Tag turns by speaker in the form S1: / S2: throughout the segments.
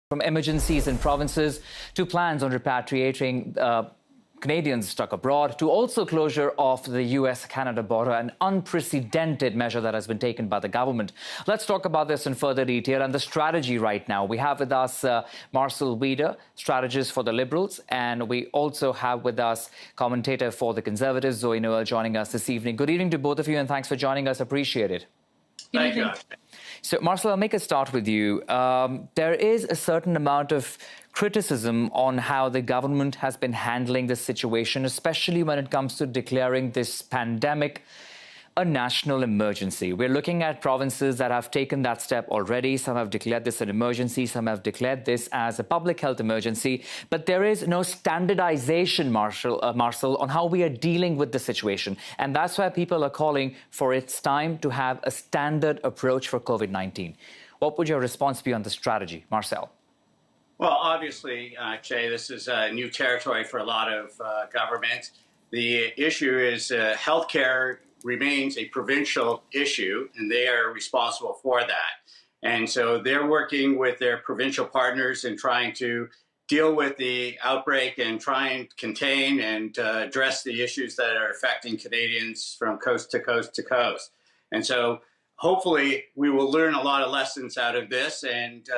S1: From emergencies in provinces to plans on repatriating Canadians stuck abroad to also closure of the US-Canada border, an unprecedented measure that has been taken by the government. Let's talk about this in further detail and the strategy right now. We have with us Marcel Wieder, strategist for the Liberals, and we also have with us commentator for the Conservatives, Zoe Knowles, joining us this evening. Good evening to both of you and thanks for joining us. Appreciate it.
S2: Thank you.
S1: So, Marcel, I'll make a start with you. There is a certain amount of criticism on how the government has been handling this situation, especially when it comes to declaring this pandemic a national emergency. We're looking at provinces that have taken that step already. Some have declared this an emergency. Some have declared this as a public health emergency. But there is no standardization, Marcel, on how we are dealing with the situation. And that's why people are calling for it's time to have a standard approach for COVID-19. What would your response be on the strategy, Marcel?
S2: Well, obviously, Akshay, this is new territory for a lot of governments. The issue is healthcare remains a provincial issue, and they are responsible for that. And so they're working with their provincial partners in trying to deal with the outbreak and try and contain and address the issues that are affecting Canadians from coast to coast to coast. And so hopefully we will learn a lot of lessons out of this and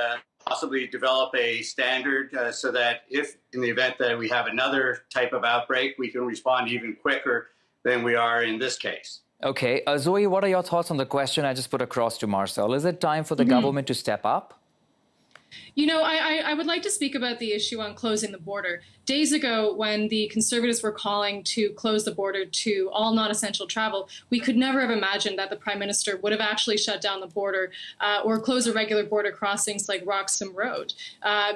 S2: possibly develop a standard so that if in the event that we have another type of outbreak, we can respond even quicker than we are in this case.
S1: Okay. Zoe, what are your thoughts on the question I just put across to Marcel? Is it time for the government to step up?
S3: You know, I would like to speak about the issue on closing the border. Days ago, when the Conservatives were calling to close the border to all non-essential travel, we could never have imagined that the Prime Minister would have actually shut down the border or closed irregular border crossings like Roxham Road,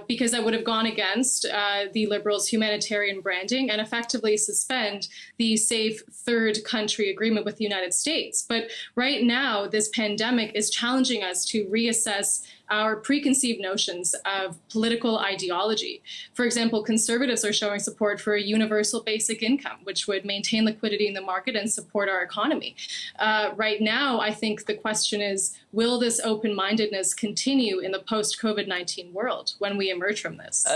S3: because that would have gone against the Liberals' humanitarian branding and effectively suspend the safe third country agreement with the United States. But right now, this pandemic is challenging us to reassess our preconceived notions of political ideology. For example, Conservatives are showing support for a universal basic income, which would maintain liquidity in the market and support our economy. Right now, I think the question is, will this open-mindedness continue in the post-COVID-19 world when we emerge from this?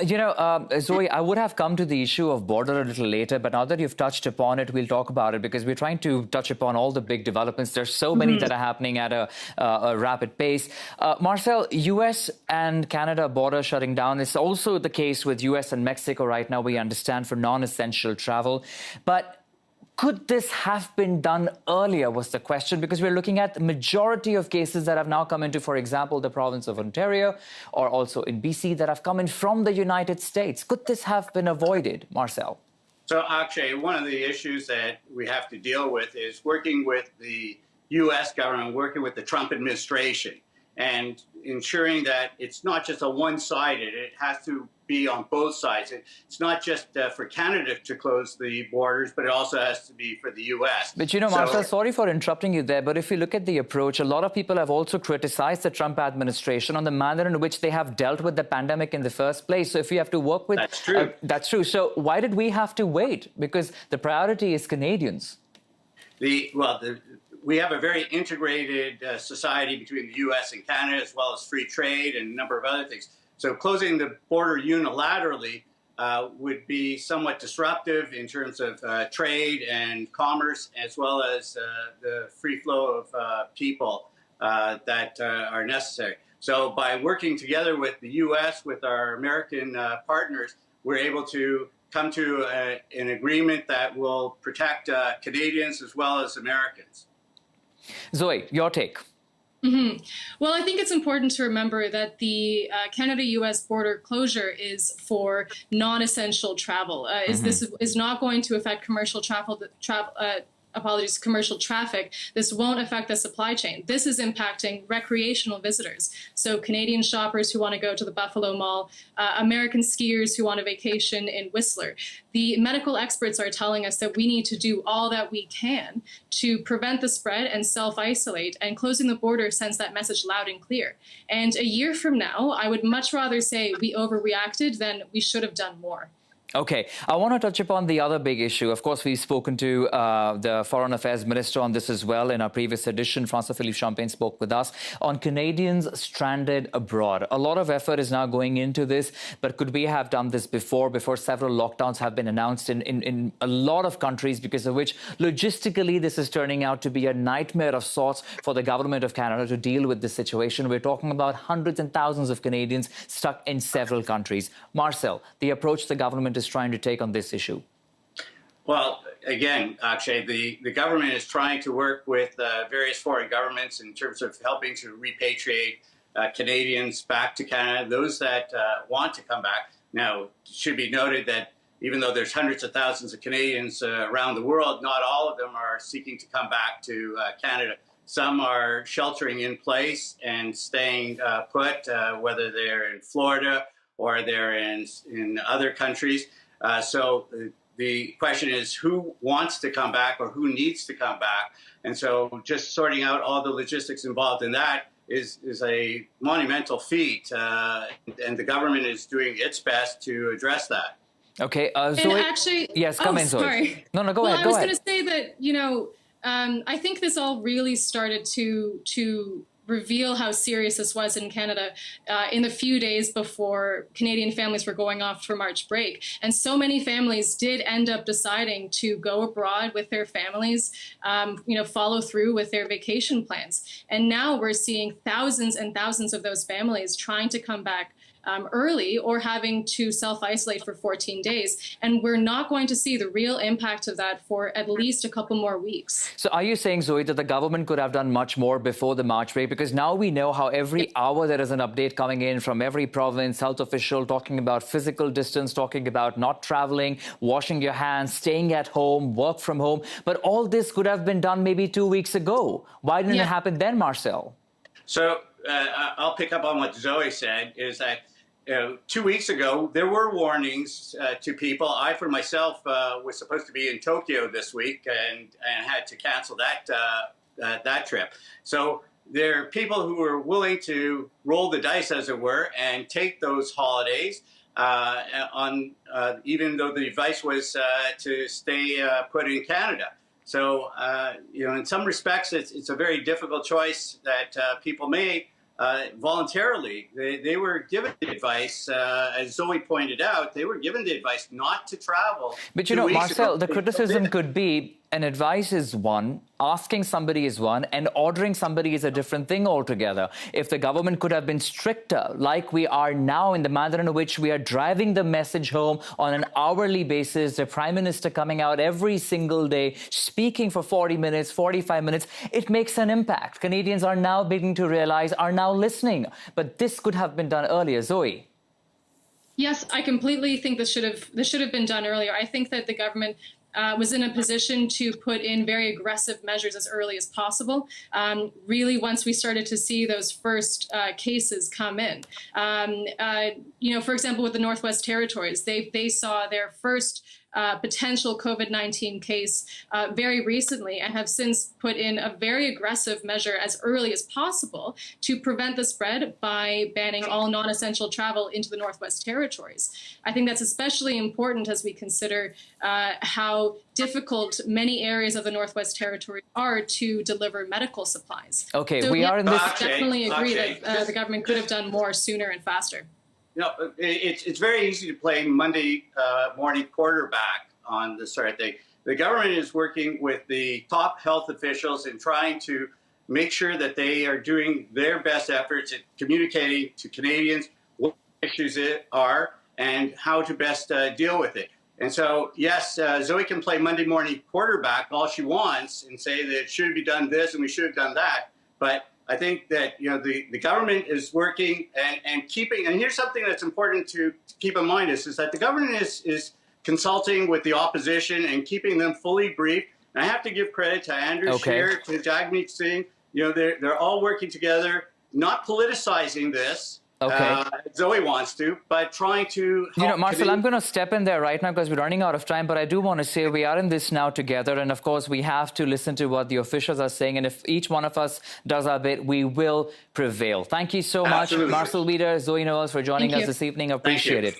S1: Zoe, I would have come to the issue of border a little later, but now that you've touched upon it, we'll talk about it because we're trying to touch upon all the big developments. There's so many that are happening at a rapid pace. Marcel, US and Canada border shutting down. It's also the case with US and Mexico right now, we understand, for non-essential travel. But could this have been done earlier was the question, because we're looking at the majority of cases that have now come into, for example, the province of Ontario or also in BC that have come in from the United States. Could this have been avoided, Marcel?
S2: So, Akshay, one of the issues that we have to deal with is working with the U.S. government, working with the Trump administration, and ensuring that it's not just a one-sided, it has to be on both sides. It's not just for Canada to close the borders, but it also has to be for the U.S.
S1: But Marcel, sorry for interrupting you there, but if you look at the approach, a lot of people have also criticized the Trump administration on the manner in which they have dealt with the pandemic in the first place. So if you have to work with...
S2: That's true.
S1: That's true. So why did we have to wait? Because the priority is Canadians.
S2: We have a very integrated society between the U.S. and Canada, as well as free trade and a number of other things. So closing the border unilaterally would be somewhat disruptive in terms of trade and commerce, as well as the free flow of people that are necessary. So by working together with the U.S., with our American partners, we're able to come to an agreement that will protect Canadians as well as Americans.
S1: Zoe, your take.
S3: Well, I think it's important to remember that the Canada-U.S. border closure is for non-essential travel. This is not going to affect commercial commercial traffic. This won't affect the supply chain. This is impacting recreational visitors. So Canadian shoppers who want to go to the Buffalo Mall, American skiers who want a vacation in Whistler. The medical experts are telling us that we need to do all that we can to prevent the spread and self-isolate, and closing the border sends that message loud and clear. And a year from now, I would much rather say we overreacted than we should have done more.
S1: Okay, I want to touch upon the other big issue. Of course, we've spoken to the Foreign Affairs Minister on this as well. In our previous edition, Francois-Philippe Champagne spoke with us on Canadians stranded abroad. A lot of effort is now going into this, but could we have done this before several lockdowns have been announced in a lot of countries, because of which logistically this is turning out to be a nightmare of sorts for the government of Canada to deal with this situation. We're talking about hundreds and thousands of Canadians stuck in several countries. Marcel, the approach the government is trying to take on this issue?
S2: Well, again, Akshay, the government is trying to work with various foreign governments in terms of helping to repatriate Canadians back to Canada, those that want to come back. Now, it should be noted that even though there's hundreds of thousands of Canadians around the world, not all of them are seeking to come back to Canada. Some are sheltering in place and staying put, whether they're in Florida or they're in other countries. So the question is who wants to come back or who needs to come back. And so just sorting out all the logistics involved in that is a monumental feat. And the government is doing its best to address that.
S1: Okay,
S3: Zoe, actually,
S1: yes, come in, Zoe.
S3: Sorry.
S1: No, go ahead.
S3: I was going to say that, I think this all really started to reveal how serious this was in Canada in the few days before Canadian families were going off for March break. And so many families did end up deciding to go abroad with their families, follow through with their vacation plans. And now we're seeing thousands and thousands of those families trying to come back early or having to self-isolate for 14 days. And we're not going to see the real impact of that for at least a couple more weeks.
S1: So are you saying, Zoe, that the government could have done much more before the March break? Because now we know how every hour there is an update coming in from every province, health official talking about physical distance, talking about not traveling, washing your hands, staying at home, work from home. But all this could have been done maybe 2 weeks ago. Why didn't it happen then, Marcel?
S2: So I'll pick up on what Zoe said, is that 2 weeks ago, there were warnings to people. I, for myself, was supposed to be in Tokyo this week and had to cancel that trip. So there are people who are willing to roll the dice, as it were, and take those holidays, even though the advice was to stay put in Canada. So, in some respects, it's a very difficult choice that people made. Voluntarily. They were given the advice, as Zoe pointed out, they were given the advice not to travel.
S1: But Marcel, the criticism could be an advice is one, asking somebody is one, and ordering somebody is a different thing altogether. If the government could have been stricter, like we are now, in the manner in which we are driving the message home on an hourly basis, the Prime Minister coming out every single day, speaking for 40 minutes, 45 minutes, it makes an impact. Canadians are now beginning to realize, are now listening. But this could have been done earlier. Zoe?
S3: Yes, I completely think this should have been done earlier. I think that the government was in a position to put in very aggressive measures as early as possible. Really, once we started to see those first cases come in, for example, with the Northwest Territories, they saw their first potential COVID-19 case very recently and have since put in a very aggressive measure as early as possible to prevent the spread by banning all non-essential travel into the Northwest Territories. I think that's especially important as we consider how difficult many areas of the Northwest Territories are to deliver medical supplies.
S1: Okay,
S3: so
S1: we are in this.
S3: Definitely agree that the government could have done more sooner and faster.
S2: It's very easy to play Monday morning quarterback on this sort of thing. The government is working with the top health officials and trying to make sure that they are doing their best efforts at communicating to Canadians what issues are and how to best deal with it. And so, yes, Zoe can play Monday morning quarterback all she wants and say that it should be done this and we should have done that. But I think that the government is working and keeping, and here's something that's important to keep in mind is that the government is consulting with the opposition and keeping them fully briefed. And I have to give credit to Andrew Scheer, to Jagmeet Singh. They're all working together, not politicizing this. Zoe wants to, but trying to help.
S1: Marcel, I'm going to step in there right now because we're running out of time, but I do want to say we are in this now together. And of course, we have to listen to what the officials are saying. And if each one of us does our bit, we will prevail. Thank you so much, Marcel Wieder, Zoe Knowles, for joining us this evening. Appreciate it.